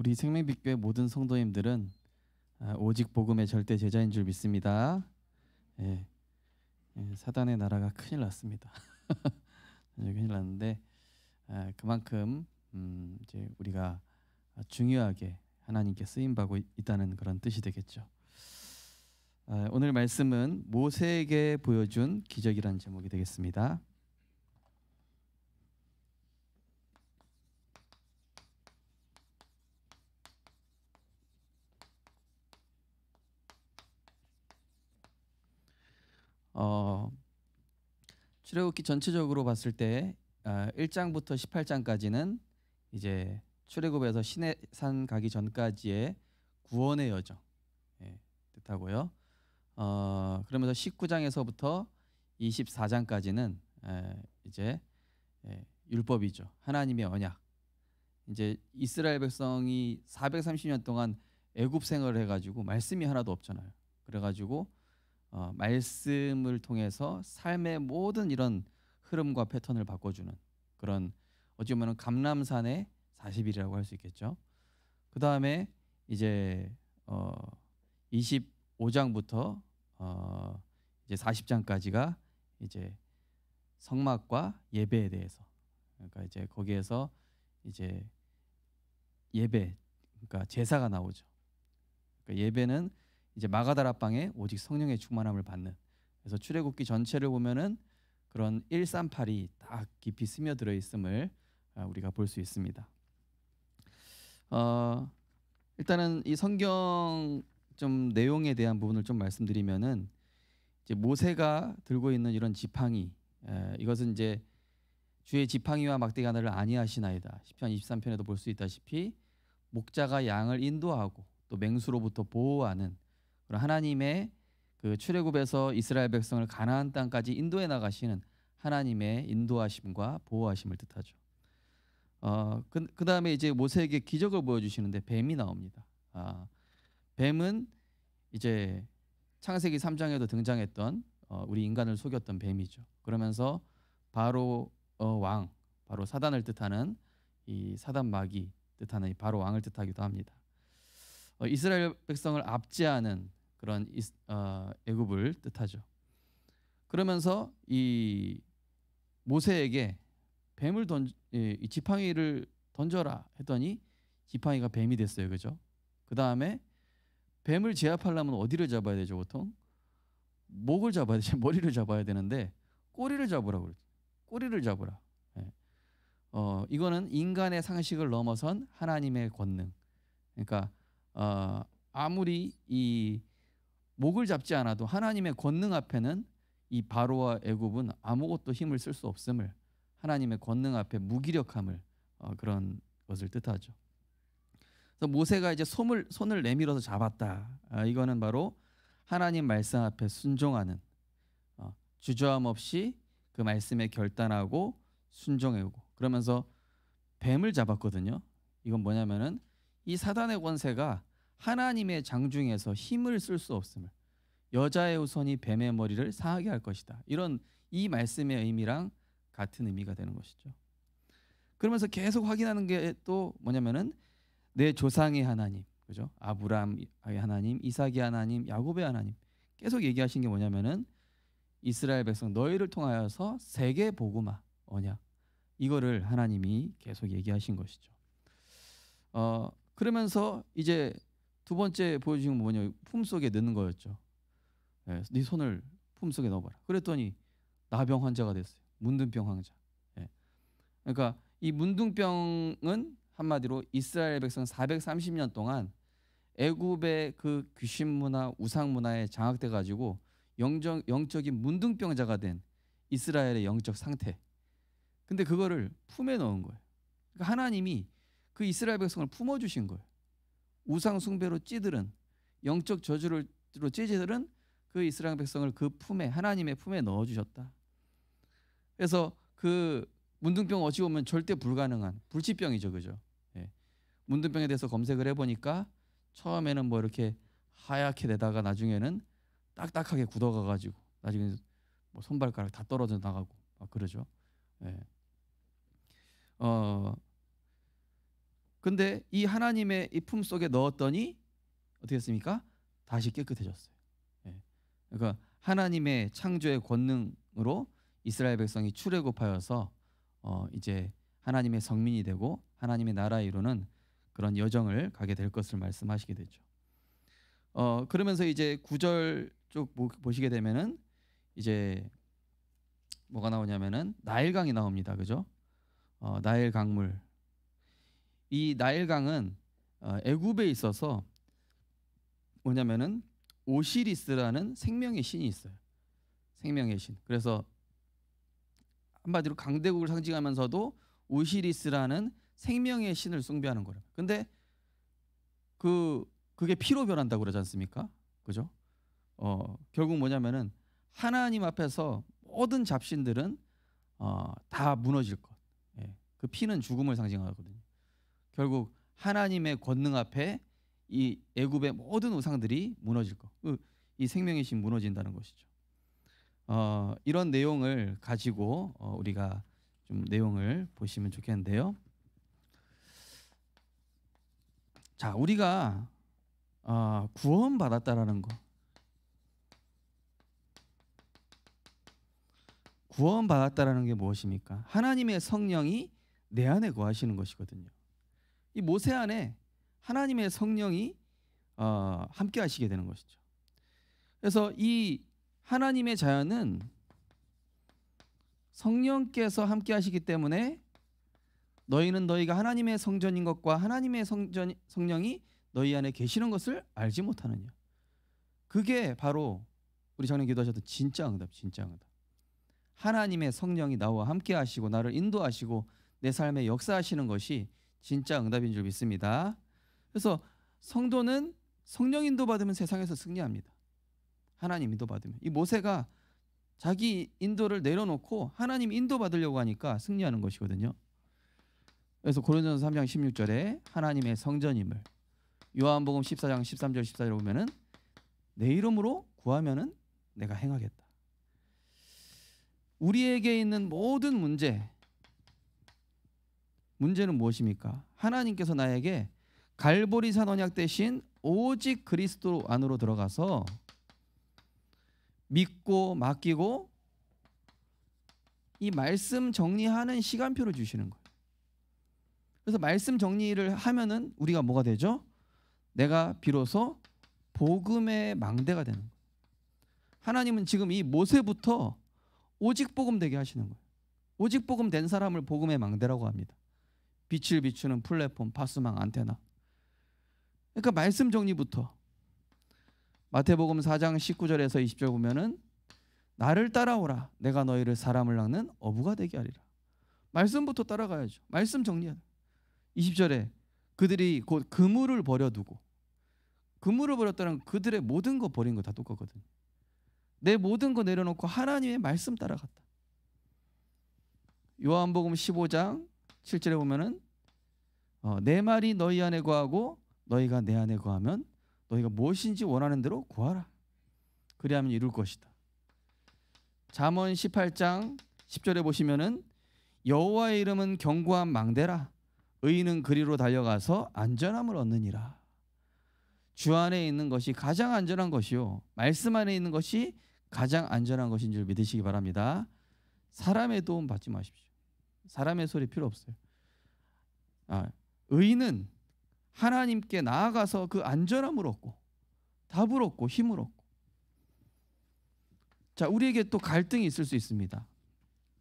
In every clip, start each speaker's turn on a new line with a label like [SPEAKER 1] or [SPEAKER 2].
[SPEAKER 1] 우리 생명빛교회 모든 성도님들은 오직 복음의 절대 제자인 줄 믿습니다. 예, 사단의 나라가 큰일 났습니다. 큰일 났는데 그만큼 이제 우리가 중요하게 하나님께 쓰임 받고 있다는 그런 뜻이 되겠죠. 오늘 말씀은 모세에게 보여준 기적이라는 제목이 되겠습니다. 출애굽기 전체적으로 봤을 때 1장부터 18장까지는 이제 출애굽에서 시내산 가기 전까지의 구원의 여정 뜻하고요. 그러면서 19장에서부터 24장까지는 이제 율법이죠. 하나님의 언약. 이제 이스라엘 백성이 430년 동안 애굽 생활을 해가지고 말씀이 하나도 없잖아요. 그래가지고 말씀을 통해서 삶의 모든 이런 흐름과 패턴을 바꿔주는 그런 어찌 보면 감람산의 40일이라고 할 수 있겠죠. 그 다음에 이제 25장부터 이제 40장까지가 이제 성막과 예배에 대해서, 그러니까 이제 거기에서 이제 예배, 그러니까 제사가 나오죠. 그러니까 예배는 이제 마가다락방에 오직 성령의 충만함을 받는. 그래서 출애굽기 전체를 보면은 그런 138이 딱 깊이 스며들어 있음을 우리가 볼 수 있습니다. 일단은 이 성경 좀 내용에 대한 부분을 좀 말씀드리면은 이제 모세가 들고 있는 이런 지팡이, 이것은 이제 주의 지팡이와 막대기 하나를 아니하시나이다. 시편 23편에도 볼 수 있다시피 목자가 양을 인도하고 또 맹수로부터 보호하는 그런 하나님의 그 출애굽에서 이스라엘 백성을 가나안 땅까지 인도해 나가시는 하나님의 인도하심과 보호하심을 뜻하죠. 그 다음에 이제 모세에게 기적을 보여주시는데 뱀이 나옵니다. 뱀은 이제 창세기 3장에도 등장했던 우리 인간을 속였던 뱀이죠. 그러면서 바로 왕, 바로 사단을 뜻하는 이 사단 마귀 뜻하는 이 바로 왕을 뜻하기도 합니다. 이스라엘 백성을 압제하는 그런 애굽을 뜻하죠. 그러면서 이 모세에게 이 지팡이를 던져라 했더니 지팡이가 뱀이 됐어요. 그죠? 그 다음에 뱀을 제압하려면 어디를 잡아야 되죠? 보통 목을 잡아야 되죠. 머리를 잡아야 되는데 꼬리를 잡으라고 그러죠. 꼬리를 잡으라. 이거는 인간의 상식을 넘어선 하나님의 권능. 그러니까 아무리 이 목을 잡지 않아도 하나님의 권능 앞에는 이 바로와 애굽은 아무것도 힘을 쓸 수 없음을, 하나님의 권능 앞에 무기력함을 그런 것을 뜻하죠. 그래서 모세가 이제 손을 내밀어서 잡았다. 이거는 바로 하나님 말씀 앞에 순종하는, 주저함 없이 그 말씀에 결단하고 순종하고, 그러면서 뱀을 잡았거든요. 이건 뭐냐면은 이 사단의 권세가 하나님의 장중에서 힘을 쓸 수 없음을, 여자의 후손이 뱀의 머리를 상하게 할 것이다. 이런 이 말씀의 의미랑 같은 의미가 되는 것이죠. 그러면서 계속 확인하는 게 또 뭐냐면은 내 조상의 하나님, 그죠? 아브라함의 하나님, 이삭의 하나님, 야곱의 하나님. 계속 얘기하신 게 뭐냐면은 이스라엘 백성 너희를 통하여서 세계 복음화 언약, 이거를 하나님이 계속 얘기하신 것이죠. 그러면서 이제 두 번째 보여주신 건 뭐냐, 품속에 넣는 거였죠. 네 손을 품속에 넣어봐라. 그랬더니 나병 환자가 됐어요. 문둥병 환자. 그러니까 이 문둥병은 한마디로 이스라엘 백성 430년 동안 애굽의 그 귀신 문화, 우상 문화에 장악돼 가지고 영적인 문둥병자가 된 이스라엘의 영적 상태. 근데 그거를 품에 넣은 거예요. 그러니까 하나님이 그 이스라엘 백성을 품어주신 거예요. 우상 숭배로 찌들은, 영적 저주로 찌들은 그 이스라엘 백성을 그 품에, 하나님의 품에 넣어주셨다. 그래서 그 문둥병 어찌 보면 절대 불가능한 불치병이죠, 그죠? 문둥병에 대해서 검색을 해보니까 처음에는 뭐 이렇게 하얗게 되다가 나중에는 딱딱하게 굳어가가지고 나중에 뭐 손발가락 다 떨어져 나가고 막 그러죠. 근데 이 하나님의 이 품 속에 넣었더니 어떻게 했습니까? 다시 깨끗해졌어요. 예. 그러니까 하나님의 창조의 권능으로 이스라엘 백성이 출애굽하여서 이제 하나님의 성민이 되고 하나님의 나라에 이루는 그런 여정을 가게 될 것을 말씀하시게 되죠. 그러면서 이제 9절 쭉 보시게 되면은 이제 뭐가 나오냐면은 나일강이 나옵니다. 그죠? 나일 강물. 이 나일강은 애굽에 있어서 뭐냐면은 오시리스라는 생명의 신이 있어요. 생명의 신. 그래서 한마디로 강대국을 상징하면서도 오시리스라는 생명의 신을 숭배하는 거예요. 근데 그게 피로 변한다고 그러지 않습니까? 그죠? 결국 뭐냐면은 하나님 앞에서 모든 잡신들은 다 무너질 것. 예. 그 피는 죽음을 상징하거든요. 결국 하나님의 권능 앞에 이 애굽의 모든 우상들이 무너질 것. 이 생명의 신 무너진다는 것이죠. 이런 내용을 가지고 우리가 좀 내용을 보시면 좋겠는데요. 자, 우리가 구원받았다라는 거. 구원받았다라는 게 무엇입니까? 하나님의 성령이 내 안에 거하시는 것이거든요. 이 모세 안에 하나님의 성령이 함께 하시게 되는 것이죠. 그래서 이 하나님의 자연은 성령께서 함께 하시기 때문에 너희는 너희가 하나님의 성전인 것과 하나님의 성령이 너희 안에 계시는 것을 알지 못하느냐. 그게 바로 우리 전에 기도하셨던 진짜 응답, 진짜 응답. 하나님의 성령이 나와 함께 하시고 나를 인도하시고 내 삶에 역사하시는 것이 진짜 응답인 줄 믿습니다. 그래서 성도는 성령 인도받으면 세상에서 승리합니다. 하나님 인도받으면. 이 모세가 자기 인도를 내려놓고 하나님 인도받으려고 하니까 승리하는 것이거든요. 그래서 고린도전서 3장 16절에 하나님의 성전임을, 요한복음 14장 13절 14절에 보면은 내 이름으로 구하면은 내가 행하겠다. 우리에게 있는 모든 문제는 무엇입니까? 하나님께서 나에게 갈보리산 언약 대신 오직 그리스도 안으로 들어가서 믿고 맡기고 이 말씀 정리하는 시간표를 주시는 거예요. 그래서 말씀 정리를 하면은 우리가 뭐가 되죠? 내가 비로소 복음의 망대가 되는 거예요. 하나님은 지금 이 모세부터 오직 복음 되게 하시는 거예요. 오직 복음 된 사람을 복음의 망대라고 합니다. 빛을 비추는 플랫폼, 파수망, 안테나. 그러니까 말씀 정리부터 마태복음 4장 19절에서 20절 보면은 나를 따라오라 내가 너희를 사람을 낚는 어부가 되게 하리라. 말씀부터 따라가야죠. 말씀 정리하라. 20절에 그들이 곧 그물을 버려두고, 그물을 버렸다는 그들의 모든 거 버린 거 다 똑같거든요. 내 모든 거 내려놓고 하나님의 말씀 따라갔다. 요한복음 15장 7절에 보면은 내 말이 너희 안에 거하고 너희가 내 안에 거하면 너희가 무엇인지 원하는 대로 구하라. 그리하면 이룰 것이다. 잠언 18장 10절에 보시면은 여호와의 이름은 견고한 망대라. 의인은 그리로 달려가서 안전함을 얻느니라. 주 안에 있는 것이 가장 안전한 것이요, 말씀 안에 있는 것이 가장 안전한 것인 줄 믿으시기 바랍니다. 사람의 도움 받지 마십시오. 사람의 소리 필요 없어요. 의인은 하나님께 나아가서 그 안전함을 얻고 답을 얻고 힘을 얻고. 자, 우리에게 또 갈등이 있을 수 있습니다.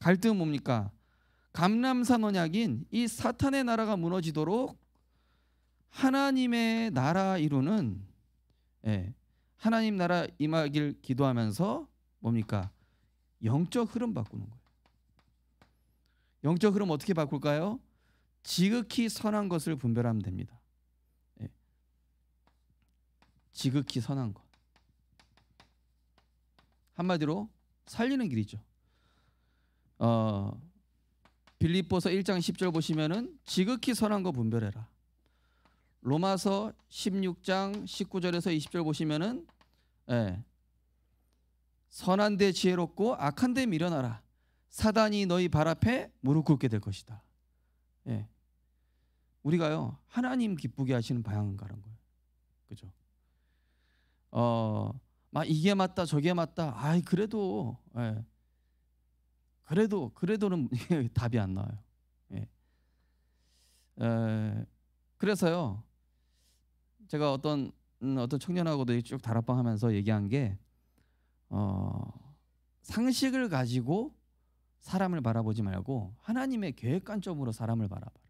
[SPEAKER 1] 갈등은 뭡니까? 감람산 언약인 이 사탄의 나라가 무너지도록 하나님의 나라 이루는, 하나님 나라 임하길 기도하면서 뭡니까? 영적 흐름 바꾸는 거예요. 영적 흐름 어떻게 바꿀까요? 지극히 선한 것을 분별하면 됩니다. 지극히 선한 것. 한마디로 살리는 길이죠. 빌립보서 1장 10절 보시면은 지극히 선한 거 분별해라. 로마서 16장 19절에서 20절 보시면은 선한 데 지혜롭고 악한 데 미련하라. 사단이 너희 발 앞에 무릎 꿇게 될 것이다. 우리가요 하나님 기쁘게 하시는 방향 가는 거예요. 그죠? 막 이게 맞다 저게 맞다. 아이 그래도 예. 그래도는 답이 안 나와요. 예. 그래서요 제가 어떤 청년하고도 쭉 다락방하면서 얘기한 게 상식을 가지고 사람을 바라보지 말고 하나님의 계획 관점으로 사람을 바라봐라.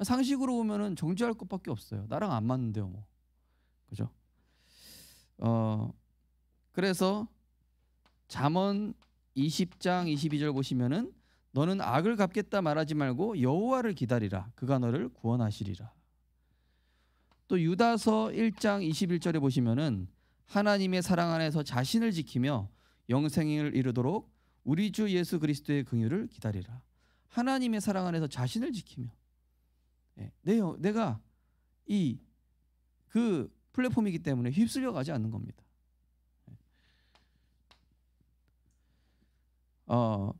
[SPEAKER 1] 상식으로 보면은 정죄할 것밖에 없어요. 나랑 안 맞는데요, 뭐. 그죠? 그래서 잠언 20장 22절 보시면은 너는 악을 갚겠다 말하지 말고 여호와를 기다리라. 그가 너를 구원하시리라. 또 유다서 1장 21절에 보시면은 하나님의 사랑 안에서 자신을 지키며 영생을 이루도록 우리 주 예수 그리스도의 긍휼을 기다리라. 하나님의 사랑 안에서 자신을 지키며 내가 그 플랫폼이기 때문에 휩쓸려 가지 않는 겁니다.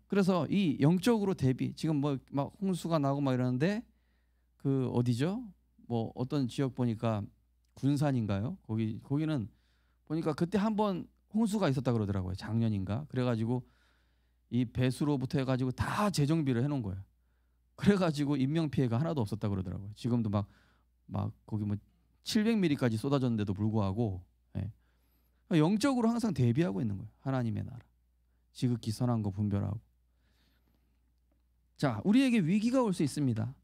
[SPEAKER 1] 그래서 이 영적으로 대비 지금 뭐 막 홍수가 나고 막 이러는데 그 어디죠? 뭐 어떤 지역 보니까 군산인가요? 거기는 보니까 그때 한번 홍수가 있었다 그러더라고요. 작년인가? 그래가지고 이 배수로부터 해가지고 다 재정비를 해놓은 거예요. 그래가지고 인명 피해가 하나도 없었다 그러더라고요. 지금도 막 거기 뭐 700mm까지 쏟아졌는데도 불구하고 영적으로 항상 대비하고 있는 거예요. 하나님의 나라. 지극히 선한 거 분별하고. 자, 우리에게 위기가 올 수 있습니다.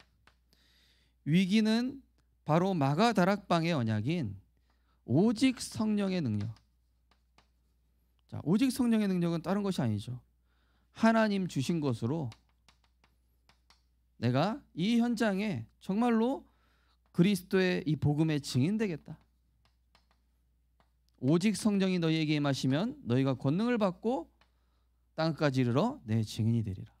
[SPEAKER 1] 위기는 바로 마가 다락방의 언약인 오직 성령의 능력. 자, 오직 성령의 능력은 다른 것이 아니죠. 하나님 주신 것으로 내가 이 현장에 정말로 그리스도의 이 복음의 증인되겠다. 오직 성령이 너희에게 임하시면 너희가 권능을 받고 땅까지 이르러 내 증인이 되리라.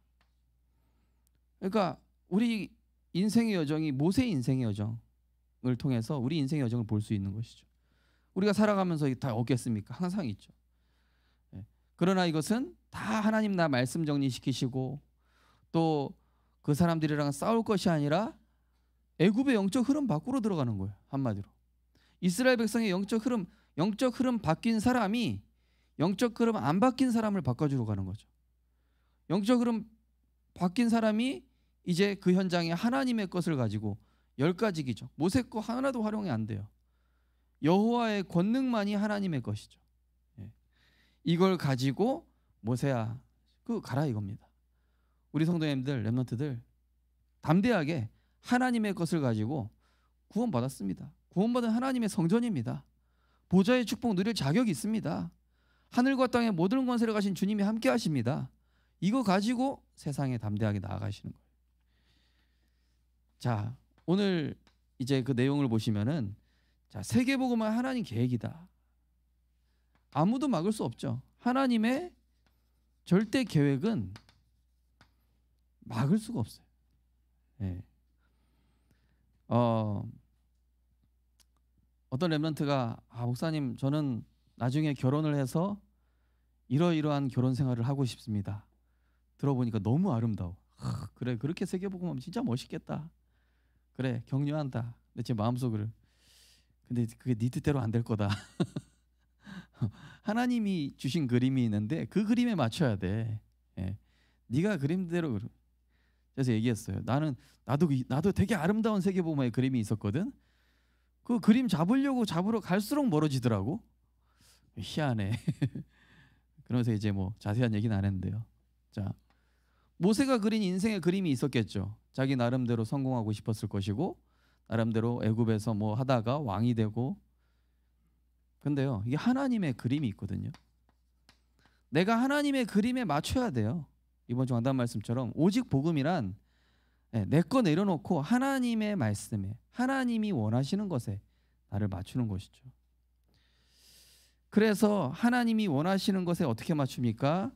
[SPEAKER 1] 그러니까 우리 인생의 여정이 모세 인생의 여정을 통해서 우리 인생의 여정을 볼 수 있는 것이죠. 우리가 살아가면서 다 없겠습니까? 항상 있죠. 그러나 이것은 다 하나님 나 말씀 정리시키시고 또 그 사람들이랑 싸울 것이 아니라 애굽의 영적 흐름 밖으로 들어가는 거예요. 한마디로 이스라엘 백성의 영적 흐름 바뀐 사람이 영적 흐름 안 바뀐 사람을 바꿔주러 가는 거죠. 영적 흐름 바뀐 사람이 이제 그 현장에 하나님의 것을 가지고 10가지 기적 모세 거 하나도 활용이 안 돼요. 여호와의 권능만이 하나님의 것이죠. 이걸 가지고 모세야 그 가라 이겁니다. 우리 성도님들 렘넌트들 담대하게 하나님의 것을 가지고 구원받았습니다. 구원받은 하나님의 성전입니다. 보좌의 축복 누릴 자격이 있습니다. 하늘과 땅의 모든 권세를 가신 주님이 함께 하십니다. 이거 가지고 세상에 담대하게 나아가시는 거예요. 자, 오늘 이제 그 내용을 보시면은 자, 세계복음은 하나님 계획이다. 아무도 막을 수 없죠. 하나님의 절대 계획은 막을 수가 없어요. 어떤 렘넌트가 목사님 저는 나중에 결혼을 해서 이러이러한 결혼 생활을 하고 싶습니다. 들어보니까 너무 아름다워. 그래 그렇게 세계복음하면 진짜 멋있겠다. 그래 격려한다. 근데 제 마음속으로 근데 그게 네 뜻대로 안 될 거다. 하나님이 주신 그림이 있는데 그 그림에 맞춰야 돼. 네가 그림대로. 그래서 얘기했어요. 나도 되게 아름다운 세계복음의 그림이 있었거든. 그 그림 잡으러 갈수록 멀어지더라고. 희한해. 그러면서 이제 뭐 자세한 얘기는 안 했는데요. 자, 모세가 그린 인생의 그림이 있었겠죠. 자기 나름대로 성공하고 싶었을 것이고 나름대로 애굽에서 뭐 하다가 왕이 되고. 근데요, 이게 하나님의 그림이 있거든요. 내가 하나님의 그림에 맞춰야 돼요. 이번 주 강단 말씀처럼 오직 복음이란 내 거 내려놓고 하나님의 말씀에 하나님이 원하시는 것에 나를 맞추는 것이죠. 그래서 하나님이 원하시는 것에 어떻게 맞춥니까?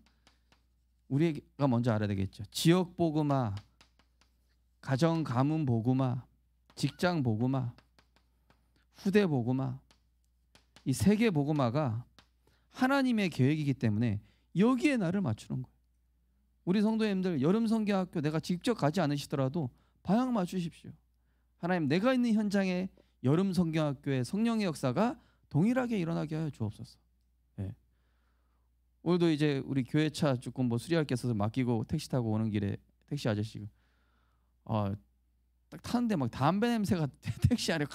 [SPEAKER 1] 우리가 먼저 알아야 되겠죠. 지역 복음화, 가정 가문 복음화, 직장 복음화, 후대 복음화, 이 세계 복음화가 하나님의 계획이기 때문에 여기에 나를 맞추는 거예요. 우리 성도님들 여름 성경학교 내가 직접 가지 않으시더라도 방향 맞추십시오. 하나님 내가 있는 현장에 여름 성경학교의 성령의 역사가 동일하게 일어나게 하여 주옵소서. 예. 오늘도 이제 우리 교회 차 조금 뭐 수리할 게 있어서 맡기고 택시 타고 오는 길에 택시 아저씨가 딱 타는데 막 담배 냄새가 택시 안에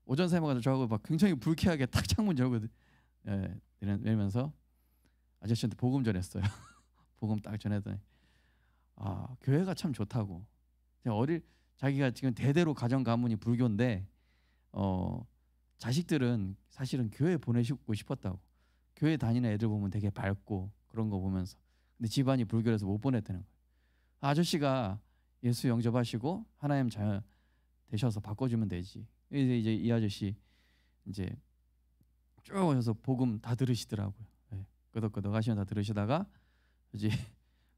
[SPEAKER 1] 오전 사모가 저하고 막 굉장히 불쾌하게 딱 창문 열고 이러면서 아저씨한테 복음 전했어요. 복음 딱 전했더니 교회가 참 좋다고. 자기가 지금 대대로 가정 가문이 불교인데 자식들은 사실은 교회 보내고 싶었다고. 교회 다니는 애들 보면 되게 밝고 그런 거 보면서. 근데 집안이 불교라서 못 보냈다는 거예요. 아저씨가 예수 영접하시고 하나님 잘 되셔서 바꿔주면 되지. 이제 이 아저씨 이제 쭉 오셔서 복음 다 들으시더라고요. 예. 끄덕끄덕 하시면 다 들으시다가 이제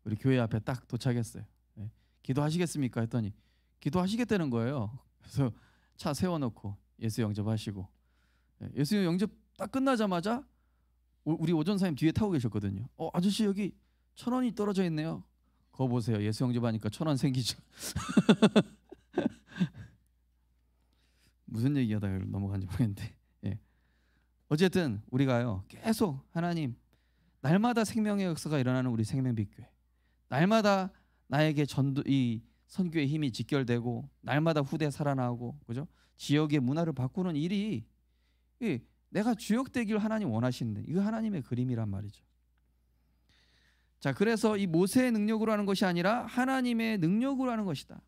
[SPEAKER 1] 우리 교회 앞에 딱 도착했어요. 예. 기도하시겠습니까? 했더니 기도하시겠다는 거예요. 그래서 차 세워놓고 예수 영접하시고, 예. 예수 영접 딱 끝나자마자 우리 오전사님 뒤에 타고 계셨거든요. 아저씨 여기 1,000원이 떨어져 있네요. 거 보세요. 예수 영접하니까 1,000원 생기죠. 무슨 얘기하다가 넘어간지 모르겠는데, 예. 어쨌든 우리가요 계속 하나님 날마다 생명의 역사가 일어나는 우리 생명빛교회, 날마다 나에게 이 선교의 힘이 직결되고 날마다 후대 살아나고, 그죠? 지역의 문화를 바꾸는 일이 내가 주역되길 하나님 원하시는데 이거 하나님의 그림이란 말이죠. 자, 그래서 이 모세의 능력으로 하는 것이 아니라 하나님의 능력으로 하는 것이다.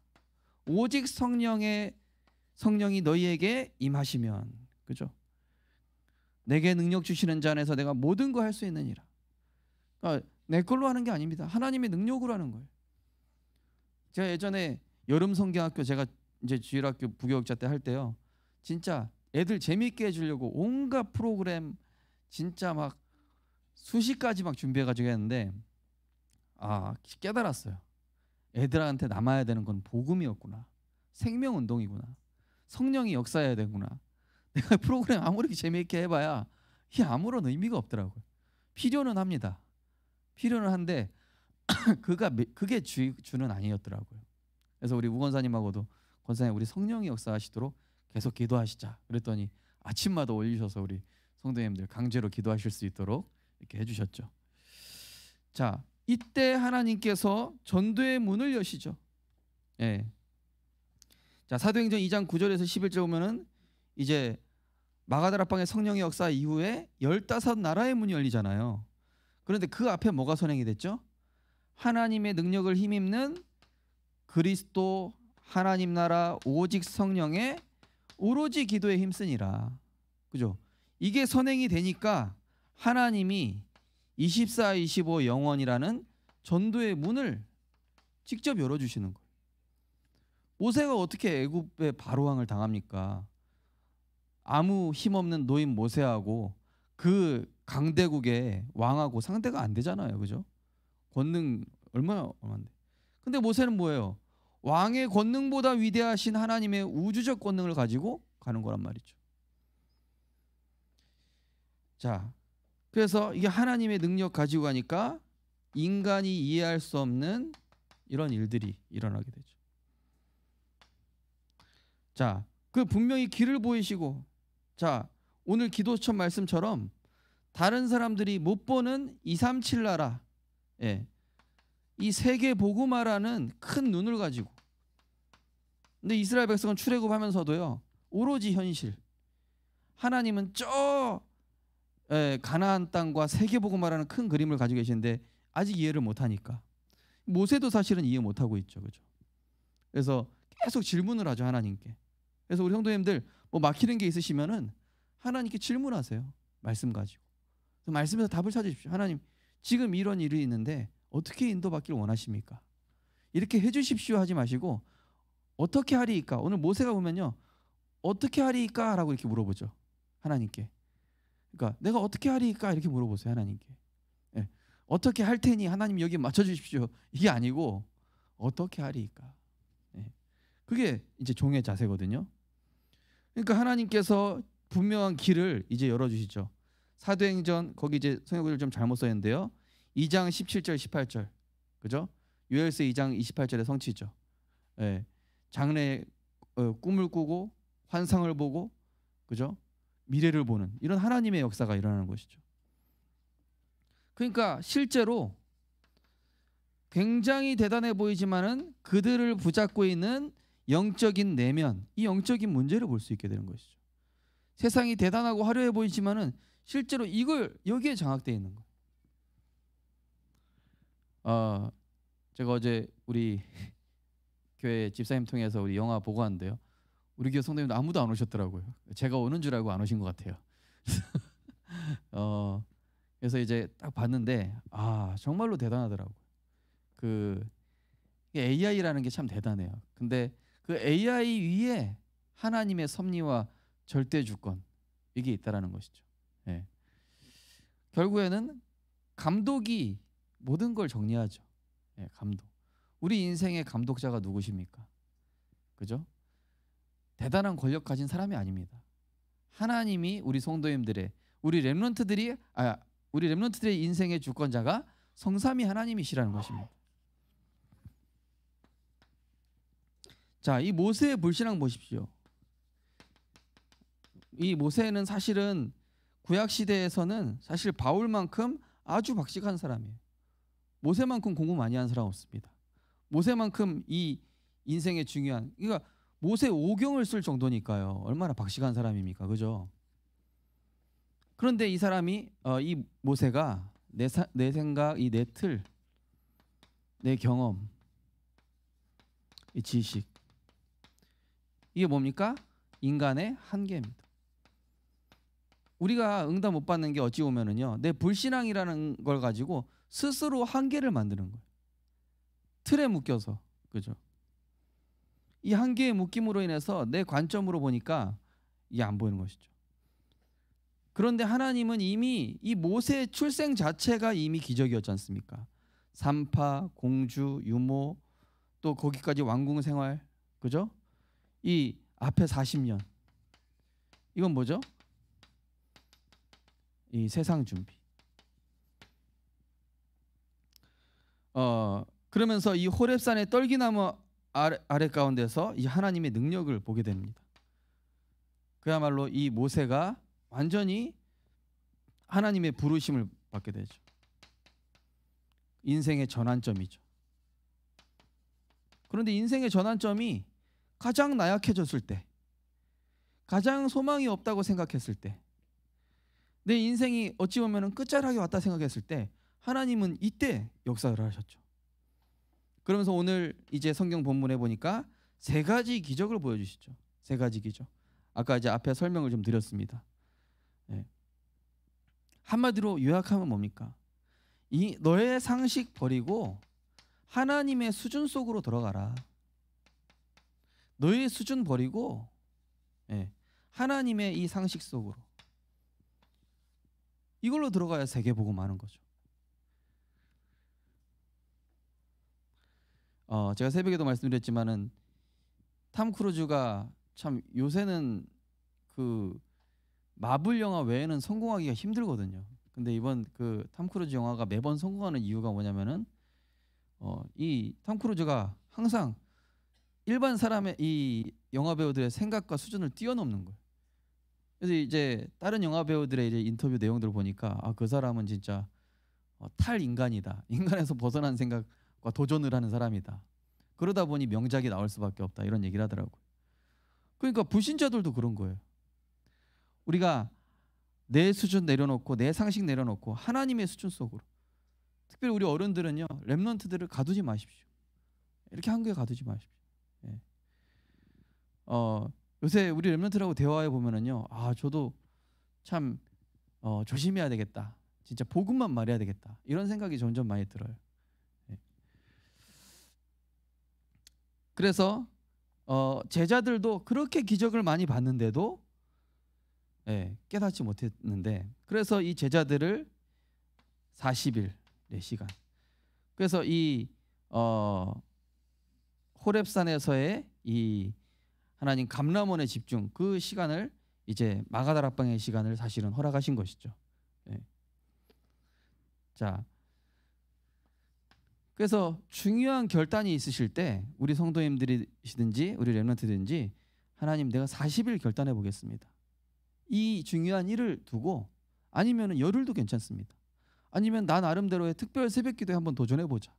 [SPEAKER 1] 오직 성령이 너희에게 임하시면, 그죠? 내게 능력 주시는 자 안에서 내가 모든 거 할 수 있느니라. 그러니까 내 걸로 하는 게 아닙니다. 하나님의 능력으로 하는 거예요. 제가 예전에 여름 성경학교, 제가 이제 주일학교 부교육자 때 할 때요, 진짜 애들 재미있게 해주려고 온갖 프로그램 진짜 막 수십 가지 막 준비해가지고 했는데 깨달았어요. 애들한테 남아야 되는 건 복음이었구나, 생명운동이구나, 성령이 역사해야 되구나. 내가 프로그램 아무리 재미있게 해봐야 이게 아무런 의미가 없더라고요. 필요는 합니다. 필요는 한데 그게 주는 아니었더라고요. 그래서 우리 우 권사님하고도, 권사님 우리 성령이 역사하시도록 계속 기도하시자 그랬더니 아침마다 올리셔서 우리 성도님들 강제로 기도하실 수 있도록 이렇게 해주셨죠. 자, 이때 하나님께서 전도의 문을 여시죠. 예. 자, 사도행전 2장 9절에서 11절 보면은 이제 마가다락방의 성령의 역사 이후에 15나라의 문이 열리잖아요. 그런데 그 앞에 뭐가 선행이 됐죠? 하나님의 능력을 힘입는 그리스도 하나님 나라 오직 성령의 오로지 기도에 힘쓰니라. 그죠? 이게 선행이 되니까 하나님이 24-25 영원이라는 전도의 문을 직접 열어주시는 거예요. 모세가 어떻게 애굽의 바로왕을 당합니까? 아무 힘없는 노인 모세하고 그 강대국의 왕하고 상대가 안 되잖아요. 그죠? 권능 얼마인데. 근데 모세는 뭐예요? 왕의 권능보다 위대하신 하나님의 우주적 권능을 가지고 가는 거란 말이죠. 자, 그래서 이게 하나님의 능력 가지고 가니까 인간이 이해할 수 없는 이런 일들이 일어나게 되죠. 자, 그 분명히 길을 보이시고, 자, 오늘 기도처 말씀처럼 다른 사람들이 못 보는 237 나라, 예, 이 세계 복음화라는 큰 눈을 가지고, 근데 이스라엘 백성은 출애굽하면서도요 오로지 현실, 하나님은 가나안 땅과 세계 복음화라는 큰 그림을 가지고 계시는데 아직 이해를 못하니까 모세도 사실은 이해 못하고 있죠. 그죠? 그래서 계속 질문을 하죠, 하나님께. 그래서 우리 성도님들 뭐 막히는 게 있으시면은 하나님께 질문하세요. 말씀 가지고. 그래서 말씀에서 답을 찾으십시오. 하나님, 지금 이런 일이 있는데 어떻게 인도받기를 원하십니까? 이렇게 해주십시오 하지 마시고 어떻게 하리이까? 오늘 모세가 보면요, 어떻게 하리이까? 라고 이렇게 물어보죠, 하나님께. 그러니까 내가 어떻게 하리이까? 이렇게 물어보세요, 하나님께. 예. 어떻게 할 테니 하나님 여기 맞춰주십시오, 이게 아니고 어떻게 하리이까? 예. 그게 이제 종의 자세거든요. 그러니까 하나님께서 분명한 길을 이제 열어주시죠. 사도행전, 거기 이제 성경을 좀 잘못 써있는데요, 2장 17절 18절, 그죠? 요엘서 2장 28절의 성취죠. 예. 장래 꿈을 꾸고 환상을 보고, 그죠? 미래를 보는 이런 하나님의 역사가 일어나는 것이죠. 그러니까 실제로 굉장히 대단해 보이지만은 그들을 붙잡고 있는 영적인 내면, 이 영적인 문제를 볼 수 있게 되는 것이죠. 세상이 대단하고 화려해 보이지만은 실제로 이걸 여기에 장악되어 있는 거예요. 제가 어제 우리 교회 집사님 통해서 우리 영화 보고 왔는데요. 우리 교회 성도님도 아무도 안 오셨더라고요. 제가 오는 줄 알고 안 오신 것 같아요. 그래서 이제 딱 봤는데 정말로 대단하더라고요. 그 AI라는 게 참 대단해요. 근데 그 AI 위에 하나님의 섭리와 절대 주권 이게 있다라는 것이죠. 예. 결국에는 감독이 모든 걸 정리하죠. 예, 감독. 우리 인생의 감독자가 누구십니까? 그죠? 대단한 권력 가진 사람이 아닙니다. 하나님이 우리 성도님들의 우리 렘넌트들의 인생의 주권자가 성삼위 하나님이시라는 것입니다. 자, 이 모세의 불신앙 보십시오. 이 모세는 사실은 구약 시대에서는 사실 바울만큼 아주 박식한 사람이에요. 모세만큼 공부 많이 한 사람 없습니다. 모세만큼 이 인생의 중요한, 그러니까 모세 오경을 쓸 정도니까요. 얼마나 박식한 사람입니까, 그죠? 그런데 이 사람이 이 모세가 내 생각, 내 틀, 내 경험, 이 지식, 이게 뭡니까? 인간의 한계입니다. 우리가 응답 못 받는 게 어찌 보면은요, 내 불신앙이라는 걸 가지고 스스로 한계를 만드는 거예요. 틀에 묶여서, 그죠? 이 한계에 묶임으로 인해서 내 관점으로 보니까 이게 안 보이는 것이죠. 그런데 하나님은 이미 이 모세의 출생 자체가 이미 기적이었지 않습니까? 산파, 공주, 유모, 또 거기까지 왕궁 생활, 그죠? 이 앞에 40년, 이건 뭐죠? 이 세상 준비. 그러면서 이 호렙산의 떨기나무 아래 가운데서 이 하나님의 능력을 보게 됩니다. 그야말로 이 모세가 완전히 하나님의 부르심을 받게 되죠. 인생의 전환점이죠. 그런데 인생의 전환점이 가장 나약해졌을 때, 가장 소망이 없다고 생각했을 때, 내 인생이 어찌 보면 끝자락에 왔다 생각했을 때 하나님은 이때 역사를 하셨죠. 그러면서 오늘 이제 성경 본문에 보니까 세 가지 기적을 보여주시죠. 세 가지 기적. 아까 이제 앞에 설명을 좀 드렸습니다. 네. 한마디로 요약하면 뭡니까? 이 너의 상식 버리고 하나님의 수준 속으로 들어가라. 너의 수준 버리고 하나님의 이 상식 속으로, 이걸로 들어가야 세계복음 하는 거죠. 제가 새벽에도 말씀드렸지만은 탐 크루즈가 참 요새는 그 마블 영화 외에는 성공하기가 힘들거든요. 근데 이번 그 탐 크루즈 영화가 매번 성공하는 이유가 뭐냐면은 이 탐 크루즈가 항상 일반 사람의 이 영화 배우들의 생각과 수준을 뛰어넘는 거예요. 그래서 이제 다른 영화 배우들의 이제 인터뷰 내용들을 보니까 그 사람은 진짜 탈인간이다. 인간에서 벗어난 생각과 도전을 하는 사람이다. 그러다 보니 명작이 나올 수밖에 없다. 이런 얘기를 하더라고요. 그러니까 불신자들도 그런 거예요. 우리가 내 수준 내려놓고 내 상식 내려놓고 하나님의 수준 속으로, 특별히 우리 어른들은요, 렘넌트들을 가두지 마십시오. 이렇게 한국에 가두지 마십시오. 예. 요새 우리 렘넌트라고 대화해 보면은요, 저도 참 조심해야 되겠다. 진짜 복음만 말해야 되겠다. 이런 생각이 점점 많이 들어요. 예. 그래서 제자들도 그렇게 기적을 많이 봤는데도 깨닫지 못했는데, 그래서 이 제자들을 40일의 시간, 그래서 이 호렙산에서의 이 하나님 감람원의 집중, 그 시간을 이제 마가다락방의 시간을 사실은 허락하신 것이죠. 자, 그래서 중요한 결단이 있으실 때 우리 성도님들이시든지 우리 렘넌트든지 하나님 내가 40일 결단해 보겠습니다. 이 중요한 일을 두고, 아니면 열흘도 괜찮습니다. 아니면 나 나름대로의 특별 새벽기도에 한번 도전해 보자.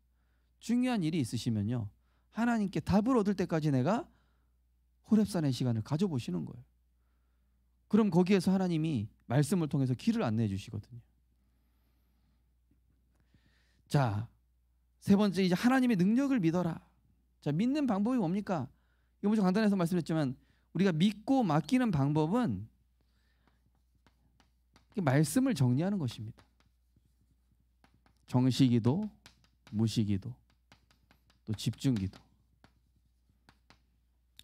[SPEAKER 1] 중요한 일이 있으시면요, 하나님께 답을 얻을 때까지 내가 호렙산의 시간을 가져보시는 거예요. 그럼 거기에서 하나님이 말씀을 통해서 길을 안내해 주시거든요. 자, 세 번째, 이제 하나님의 능력을 믿어라. 자, 믿는 방법이 뭡니까? 이거 먼저 간단해서 말씀드렸지만, 우리가 믿고 맡기는 방법은 말씀을 정리하는 것입니다. 정시기도, 무시기도, 또 집중기도,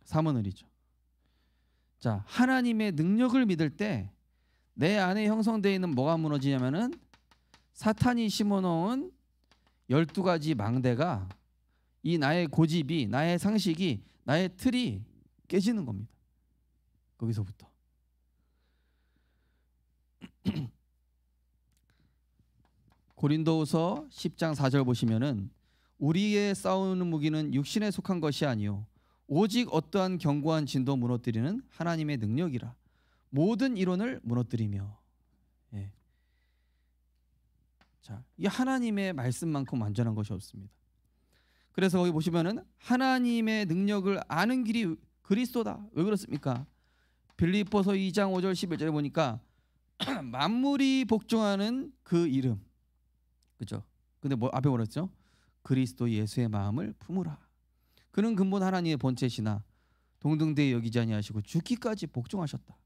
[SPEAKER 1] 삼원을이죠. 자, 하나님의 능력을 믿을 때 내 안에 형성되어 있는 뭐가 무너지냐면은 사탄이 심어놓은 12가지 망대가, 이 나의 고집이, 나의 상식이, 나의 틀이 깨지는 겁니다. 거기서부터. 고린도후서 10장 4절 보시면은 우리의 싸우는 무기는 육신에 속한 것이 아니요 오직 어떠한 견고한 진도 무너뜨리는 하나님의 능력이라. 모든 이론을 무너뜨리며. 예. 자, 이 하나님의 말씀만큼 완전한 것이 없습니다. 그래서 거기 보시면은 하나님의 능력을 아는 길이 그리스도다. 왜 그렇습니까? 빌립보서 2장 5절 11절에 보니까 만물이 복종하는 그 이름, 그죠? 근데 뭐 앞에 뭐라 했죠? 그리스도 예수의 마음을 품으라. 그는 근본 하나님의 본체시나 동등되이 여기지 아니하시고 죽기까지 복종하셨다.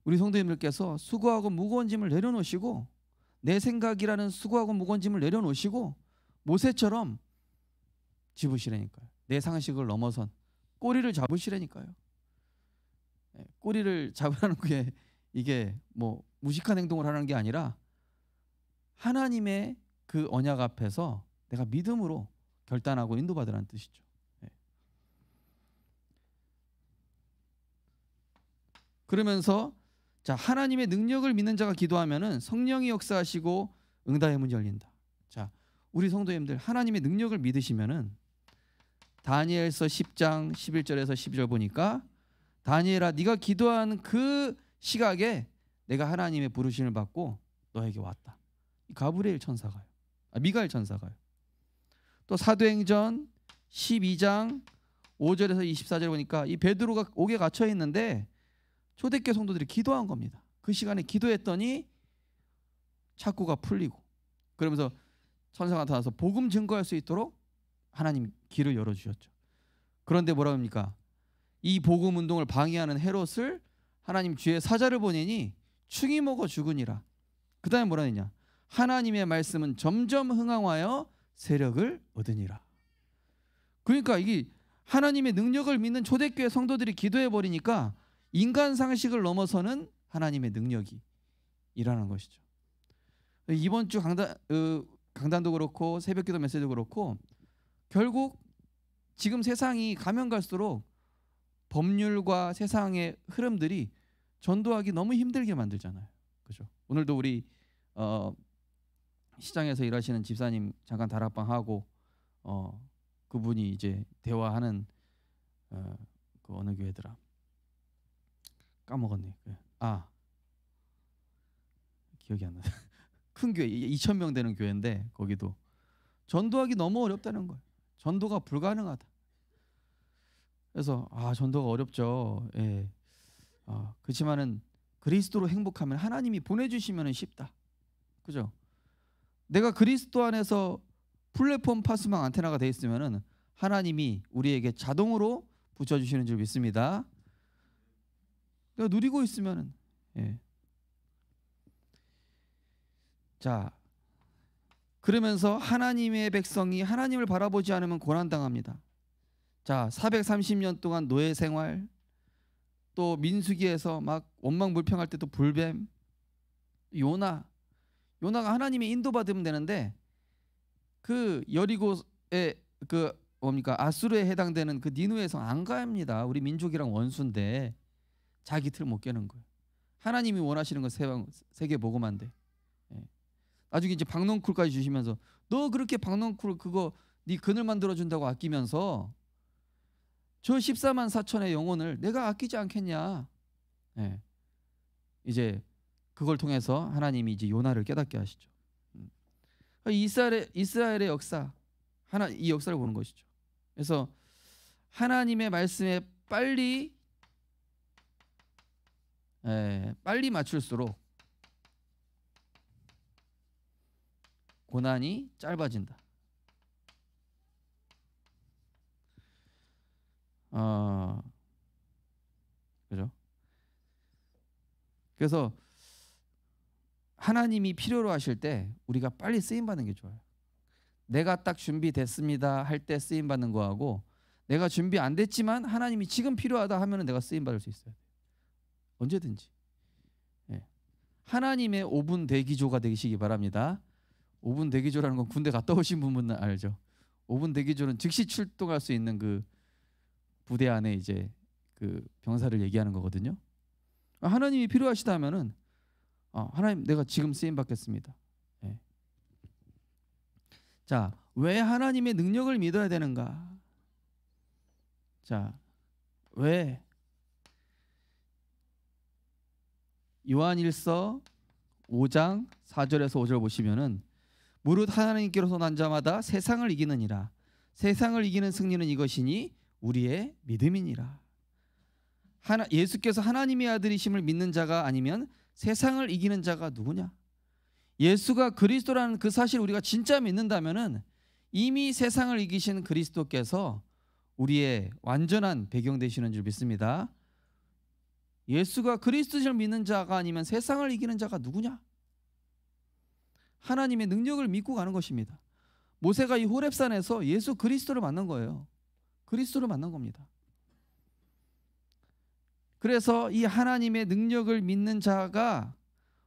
[SPEAKER 1] 우리 성도님들께서 수고하고 무거운 짐을 내려놓으시고, 내 생각이라는 수고하고 무거운 짐을 내려놓으시고 모세처럼 집으시라니까요. 내 상식을 넘어선 꼬리를 잡으시라니까요. 꼬리를 잡으라는 게 이게 뭐 무식한 행동을 하는 게 아니라 하나님의 그 언약 앞에서 내가 믿음으로 결단하고 인도받으라는 뜻이죠. 그러면서 자, 하나님의 능력을 믿는 자가 기도하면은 성령이 역사하시고 응답의 문이 열린다. 자, 우리 성도님들 하나님의 능력을 믿으시면은 다니엘서 10장 11절에서 12절 보니까 다니엘아 네가 기도하는 그 시각에 내가 하나님의 부르심을 받고 너에게 왔다. 가브리엘 천사가요. 미가엘 천사가요. 또 사도행전 12장 5절에서 24절 보니까 이 베드로가 옥에 갇혀 있는데 초대교회 성도들이 기도한 겁니다. 그 시간에 기도했더니 착고가 풀리고, 그러면서 천사가 나타나서 복음 증거할 수 있도록 하나님 길을 열어주셨죠. 그런데 뭐라 합니까? 이 복음 운동을 방해하는 헤롯을 하나님 주의 사자를 보내니 충이 먹어 죽으니라. 그 다음에 뭐라 했냐? 하나님의 말씀은 점점 흥황하여 세력을 얻으니라. 그러니까 이게 하나님의 능력을 믿는 초대교회 성도들이 기도해 버리니까 인간 상식을 넘어서는 하나님의 능력이 일하는 것이죠. 이번 주 강단도 그렇고 새벽기도 메시지도 그렇고 결국 지금 세상이 가면 갈수록 법률과 세상의 흐름들이 전도하기 너무 힘들게 만들잖아요. 그죠? 오늘도 우리 시장에서 일하시는 집사님 잠깐 다락방 하고 그분이 이제 대화하는 그 어느 교회더라? 까먹었네. 기억이 안 나. 큰 교회 2,000명 되는 교회인데 거기도 전도하기 너무 어렵다는 거예요. 전도가 불가능하다. 그래서 전도가 어렵죠. 예. 그렇지만은 그리스도로 행복하면 하나님이 보내주시면 쉽다. 그죠? 내가 그리스도 안에서 플랫폼 파스망 안테나가 돼 있으면은 하나님이 우리에게 자동으로 붙여주시는 줄 믿습니다. 내가 누리고 있으면은 자, 그러면서 하나님의 백성이 하나님을 바라보지 않으면 고난당합니다. 자, 430년 동안 노예 생활, 또 민수기에서 막 원망불평할 때도 불뱀, 요나가 하나님의 인도받으면 되는데 그 여리고의 그 뭡니까 아수르에 해당되는 그 니누에서 안 갑니다. 우리 민족이랑 원수인데 자기 틀 못 깨는 거예요. 하나님이 원하시는 건 세계 복음화인데 나중에 이제 박넝쿨까지 주시면서 너 그렇게 박넝쿨 그거 네 그늘 만들어 준다고 아끼면서 저 14만 4천의 영혼을 내가 아끼지 않겠냐. 예. 이제 그걸 통해서 하나님이 이제 요나를 깨닫게 하시죠. 이스라엘의 역사, 이 역사를 보는 것이죠. 그래서 하나님의 말씀에 빨리 맞출수록 고난이 짧아진다. 그죠? 그래서 하나님이 필요로 하실 때 우리가 빨리 쓰임 받는 게 좋아요. 내가 딱 준비됐습니다 할 때 쓰임 받는 거하고, 내가 준비 안 됐지만 하나님이 지금 필요하다 하면은 내가 쓰임 받을 수 있어요. 언제든지. 예. 하나님의 5분 대기조가 되시기 바랍니다. 5분 대기조라는 건 군대 갔다 오신 분은 알죠. 5분 대기조는 즉시 출동할 수 있는 그 부대 안에 이제 그 병사를 얘기하는 거거든요. 하나님이 필요하시다면은 하나님 내가 지금 쓰임 받겠습니다. 예. 자, 왜 하나님의 능력을 믿어야 되는가? 자, 왜? 요한일서 5장 4절에서 5절 보시면은 무릇 하나님께로서 난 자마다 세상을 이기느니라. 세상을 이기는 승리는 이것이니 우리의 믿음이니라. 예수께서 하나님의 아들이심을 믿는 자가 아니면 세상을 이기는 자가 누구냐? 예수가 그리스도라는 그 사실을 우리가 진짜 믿는다면은 이미 세상을 이기신 그리스도께서 우리의 완전한 배경 되시는 줄 믿습니다. 예수가 그리스도를 믿는 자가 아니면 세상을 이기는 자가 누구냐? 하나님의 능력을 믿고 가는 것입니다. 모세가 이 호렙산에서 예수 그리스도를 만난 거예요. 그리스도를 만난 겁니다. 그래서 이 하나님의 능력을 믿는 자가,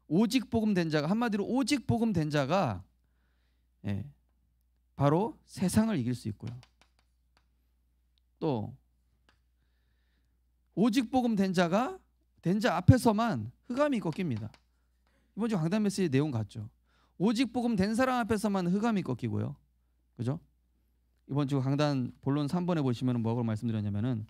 [SPEAKER 1] 오직 복음 된 자가, 한마디로 오직 복음 된 자가 바로 세상을 이길 수 있고요. 또 오직 복음 된 자 앞에서만 흑암이 꺾입니다. 이번 주 강단 메시지 내용 같죠. 오직 복음 된 사람 앞에서만 흑암이 꺾이고요. 그죠? 이번 주 강단 본론 3번에 보시면 뭐라고 말씀드렸냐면은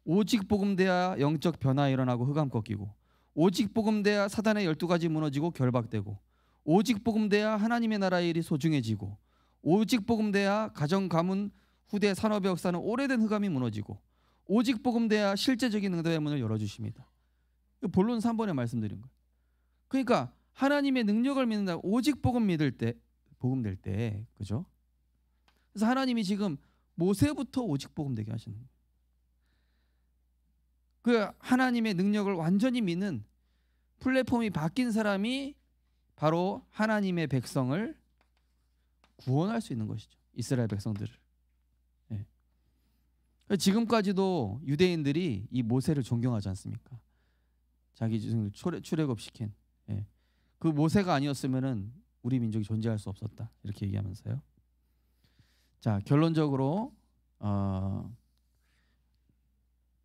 [SPEAKER 1] 오직 복음돼야 영적 변화 일어나고 흑암 꺾이고, 오직 복음돼야 사단의 12가지 무너지고 결박되고, 오직 복음돼야 하나님의 나라의 일이 소중해지고, 오직 복음돼야 가정 가문 후대 산업의 역사는 오래된 흑암이 무너지고, 오직 복음돼야 실제적인 응답의 문을 열어주십니다. 본론 3번에 말씀드린 거예요. 그러니까 하나님의 능력을 믿는다. 오직 복음 믿을 때, 복음 될 때, 그죠? 그래서 하나님이 지금 모세부터 오직 복음 되게 하시는 거예요. 그 하나님의 능력을 완전히 믿는 플랫폼이 바뀐 사람이 바로 하나님의 백성을 구원할 수 있는 것이죠. 이스라엘 백성들을. 네. 지금까지도 유대인들이 이 모세를 존경하지 않습니까? 자기 출애굽시킨. 네. 그 모세가 아니었으면은 우리 민족이 존재할 수 없었다. 이렇게 얘기하면서요. 자, 결론적으로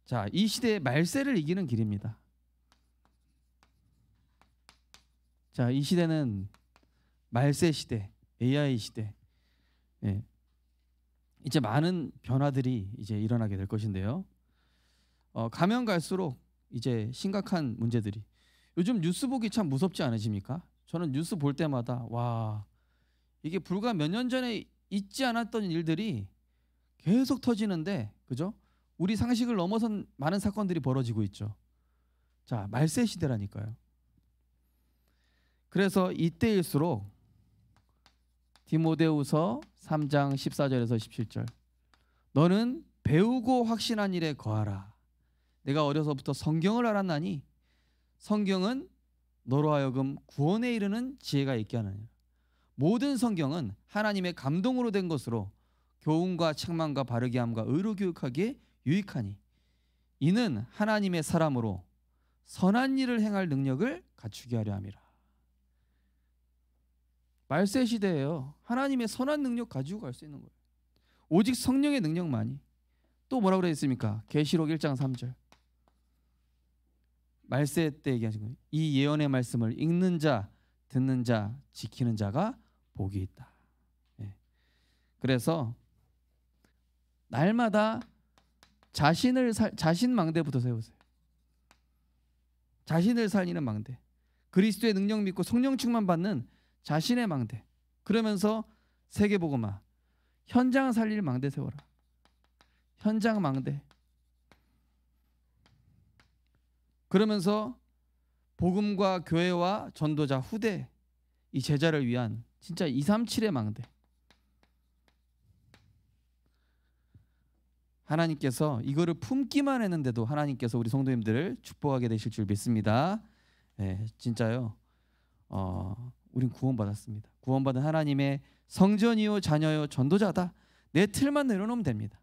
[SPEAKER 1] 자, 이 시대의 말세를 이기는 길입니다. 자, 이 시대는 말세 시대, AI 시대. 예. 이제 많은 변화들이 이제 일어나게 될 것인데요. 가면 갈수록 이제 심각한 문제들이. 요즘 뉴스 보기 참 무섭지 않으십니까? 저는 뉴스 볼 때마다 와, 이게 불과 몇 년 전에 있지 않았던 일들이 계속 터지는데, 그죠? 우리 상식을 넘어선 많은 사건들이 벌어지고 있죠. 자, 말세 시대라니까요. 그래서 이때일수록 디모데후서 3장 14절에서 17절, 너는 배우고 확신한 일에 거하라. 내가 어려서부터 성경을 알았나니 성경은 너로 하여금 구원에 이르는 지혜가 있게 하느니라. 모든 성경은 하나님의 감동으로 된 것으로 교훈과 책망과 바르게 함과 의로 교육하기에 유익하니 이는 하나님의 사람으로 선한 일을 행할 능력을 갖추게 하려 함이라. 말세 시대예요. 하나님의 선한 능력 가지고 갈 수 있는 거예요. 오직 성령의 능력만이. 또 뭐라고 그랬습니까? 계시록 1장 3절. 말세 때 얘기하신 거예요. 이 예언의 말씀을 읽는 자, 듣는 자, 지키는 자가 복이 있다. 네. 그래서 날마다 자신 망대부터 세우세요. 자신을 살리는 망대. 그리스도의 능력 믿고 성령 충만 받는 자신의 망대. 그러면서 세계복음화. 현장 살릴 망대 세워라. 현장 망대. 그러면서 복음과 교회와 전도자 후대, 이 제자를 위한 진짜 237의 망대. 하나님께서 이거를 품기만 했는데도 하나님께서 우리 성도님들을 축복하게 되실 줄 믿습니다. 네, 진짜요. 우린 구원받았습니다. 구원받은 하나님의 성전이요 자녀요 전도자다. 내 틀만 내려놓으면 됩니다.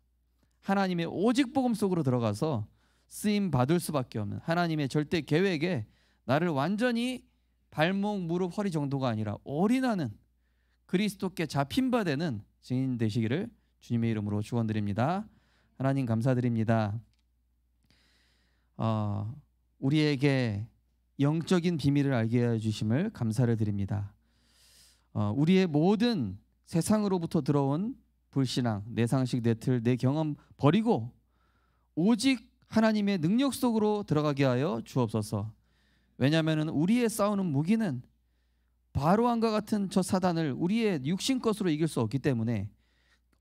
[SPEAKER 1] 하나님의 오직 복음 속으로 들어가서 쓰임 받을 수밖에 없는 하나님의 절대 계획에 나를 완전히 발목, 무릎, 허리 정도가 아니라 올인하는 그리스도께 잡힌 바 되는 증인 되시기를 주님의 이름으로 축원드립니다. 하나님 감사드립니다. 우리에게 영적인 비밀을 알게 해주심을 감사를 드립니다. 우리의 모든 세상으로부터 들어온 불신앙, 내 상식, 내 틀, 내 경험 버리고 오직 하나님의 능력 속으로 들어가게 하여 주옵소서. 왜냐하면 우리의 싸우는 무기는 바로왕과 같은 저 사단을 우리의 육신 것으로 이길 수 없기 때문에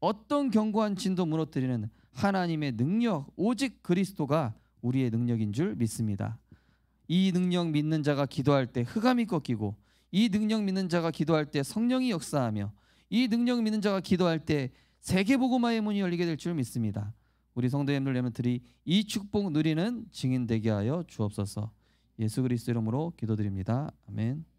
[SPEAKER 1] 어떤 견고한 진도 무너뜨리는 하나님의 능력, 오직 그리스도가 우리의 능력인 줄 믿습니다. 이 능력 믿는 자가 기도할 때 흑암이 꺾이고, 이 능력 믿는 자가 기도할 때 성령이 역사하며, 이 능력 믿는 자가 기도할 때 세계복음화의 문이 열리게 될 줄 믿습니다. 우리 성도님들 여러분들이 이 축복 누리는 증인 되게 하여 주옵소서. 예수 그리스도 이름으로 기도드립니다. 아멘.